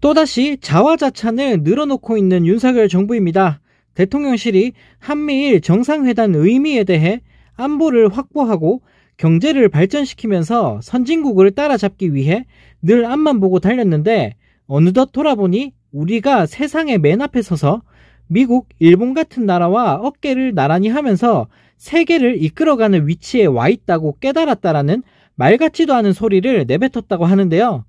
또다시 자화자찬을 늘어놓고 있는 윤석열 정부입니다. 대통령실이 한미일 정상회담 의미에 대해 안보를 확보하고 경제를 발전시키면서 선진국을 따라잡기 위해 늘 앞만 보고 달렸는데 어느덧 돌아보니 우리가 세상의 맨 앞에 서서 미국, 일본 같은 나라와 어깨를 나란히 하면서 세계를 이끌어가는 위치에 와 있다고 깨달았다라는 말 같지도 않은 소리를 내뱉었다고 하는데요.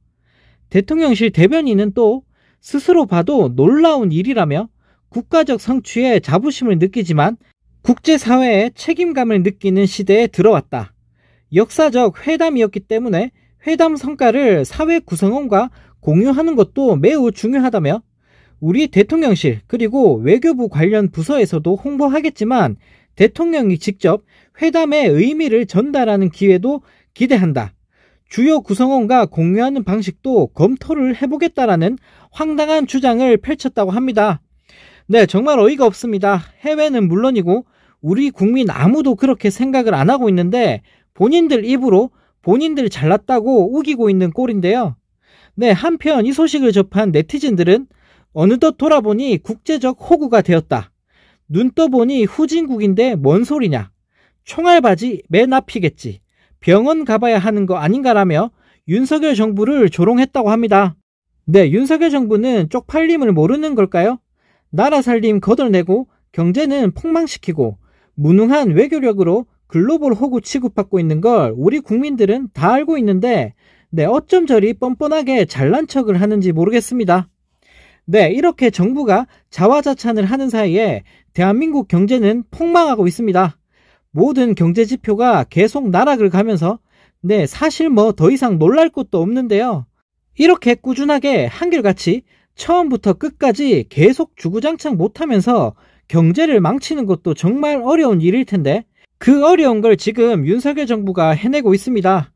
대통령실 대변인은 또 스스로 봐도 놀라운 일이라며 국가적 성취에 자부심을 느끼지만 국제사회의 책임감을 느끼는 시대에 들어왔다. 역사적 회담이었기 때문에 회담 성과를 사회 구성원과 공유하는 것도 매우 중요하다며 우리 대통령실 그리고 외교부 관련 부서에서도 홍보하겠지만 대통령이 직접 회담의 의미를 전달하는 기회도 기대한다. 주요 구성원과 공유하는 방식도 검토를 해보겠다라는 황당한 주장을 펼쳤다고 합니다. 네, 정말 어이가 없습니다. 해외는 물론이고 우리 국민 아무도 그렇게 생각을 안 하고 있는데 본인들 입으로 본인들 잘났다고 우기고 있는 꼴인데요. 네, 한편 이 소식을 접한 네티즌들은 어느덧 돌아보니 국제적 호구가 되었다. 눈 떠보니 후진국인데 뭔 소리냐. 총알바지 맨 앞이겠지. 병원 가봐야 하는 거 아닌가라며 윤석열 정부를 조롱했다고 합니다. 네, 윤석열 정부는 쪽팔림을 모르는 걸까요? 나라 살림 거덜내고 경제는 폭망시키고 무능한 외교력으로 글로벌 호구 취급받고 있는 걸 우리 국민들은 다 알고 있는데 네, 어쩜 저리 뻔뻔하게 잘난 척을 하는지 모르겠습니다. 네, 이렇게 정부가 자화자찬을 하는 사이에 대한민국 경제는 폭망하고 있습니다. 모든 경제 지표가 계속 나락을 가면서 네, 사실 뭐 더 이상 놀랄 것도 없는데요. 이렇게 꾸준하게 한결같이 처음부터 끝까지 계속 주구장창 못하면서 경제를 망치는 것도 정말 어려운 일일 텐데 그 어려운 걸 지금 윤석열 정부가 해내고 있습니다.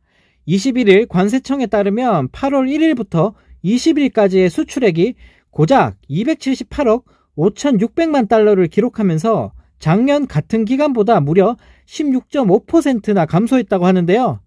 21일 관세청에 따르면 8월 1일부터 20일까지의 수출액이 고작 278억 5,600만 달러를 기록하면서 작년 같은 기간보다 무려 16.5%나 감소했다고 하는데요.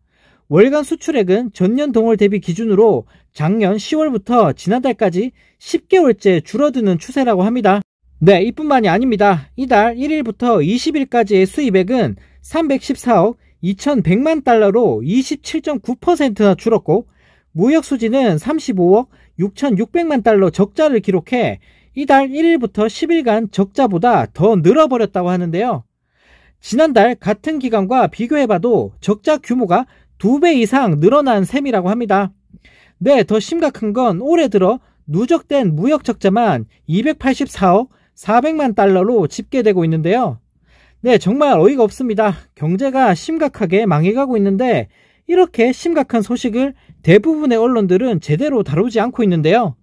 월간 수출액은 전년 동월 대비 기준으로 작년 10월부터 지난달까지 10개월째 줄어드는 추세라고 합니다. 네, 이뿐만이 아닙니다. 이달 1일부터 20일까지의 수입액은 314억 2,100만 달러로 27.9%나 줄었고 무역 수지는 35억 6,600만 달러 적자를 기록해 이달 1일부터 10일간 적자보다 더 늘어버렸다고 하는데요. 지난달 같은 기간과 비교해봐도 적자 규모가 2배 이상 늘어난 셈이라고 합니다. 네, 더 심각한 건 올해 들어 누적된 무역 적자만 284억 400만 달러로 집계되고 있는데요. 네, 정말 어이가 없습니다. 경제가 심각하게 망해가고 있는데 이렇게 심각한 소식을 대부분의 언론들은 제대로 다루지 않고 있는데요.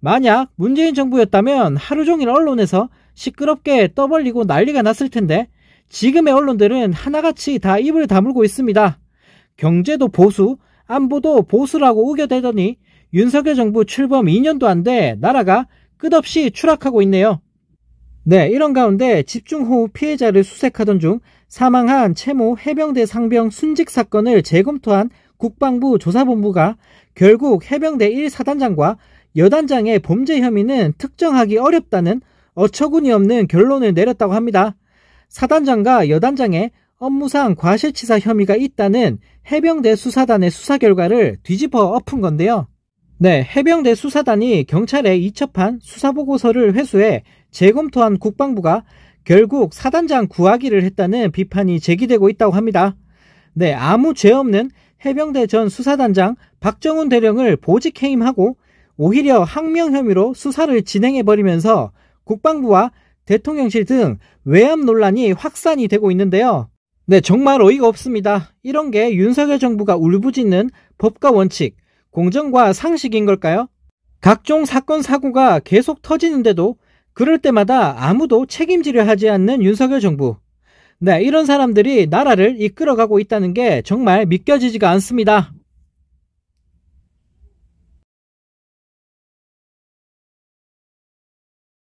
만약 문재인 정부였다면 하루 종일 언론에서 시끄럽게 떠벌리고 난리가 났을 텐데 지금의 언론들은 하나같이 다 입을 다물고 있습니다. 경제도 보수, 안보도 보수라고 우겨대더니 윤석열 정부 출범 2년도 안 돼 나라가 끝없이 추락하고 있네요. 네, 이런 가운데 집중호우 피해자를 수색하던 중 사망한 채모 해병대 상병 순직 사건을 재검토한 국방부 조사본부가 결국 해병대 1사단장과 여단장의 범죄 혐의는 특정하기 어렵다는 어처구니 없는 결론을 내렸다고 합니다. 사단장과 여단장의 업무상 과실치사 혐의가 있다는 해병대 수사단의 수사 결과를 뒤집어 엎은 건데요. 네, 해병대 수사단이 경찰에 이첩한 수사보고서를 회수해 재검토한 국방부가 결국 사단장 구하기를 했다는 비판이 제기되고 있다고 합니다. 네, 아무 죄 없는 해병대 전 수사단장 박정훈 대령을 보직 해임하고 오히려 항명 혐의로 수사를 진행해버리면서 국방부와 대통령실 등 외압 논란이 확산이 되고 있는데요. 네, 정말 어이가 없습니다. 이런 게 윤석열 정부가 울부짖는 법과 원칙, 공정과 상식인 걸까요? 각종 사건 사고가 계속 터지는데도 그럴 때마다 아무도 책임지려 하지 않는 윤석열 정부. 네, 이런 사람들이 나라를 이끌어가고 있다는 게 정말 믿겨지지가 않습니다.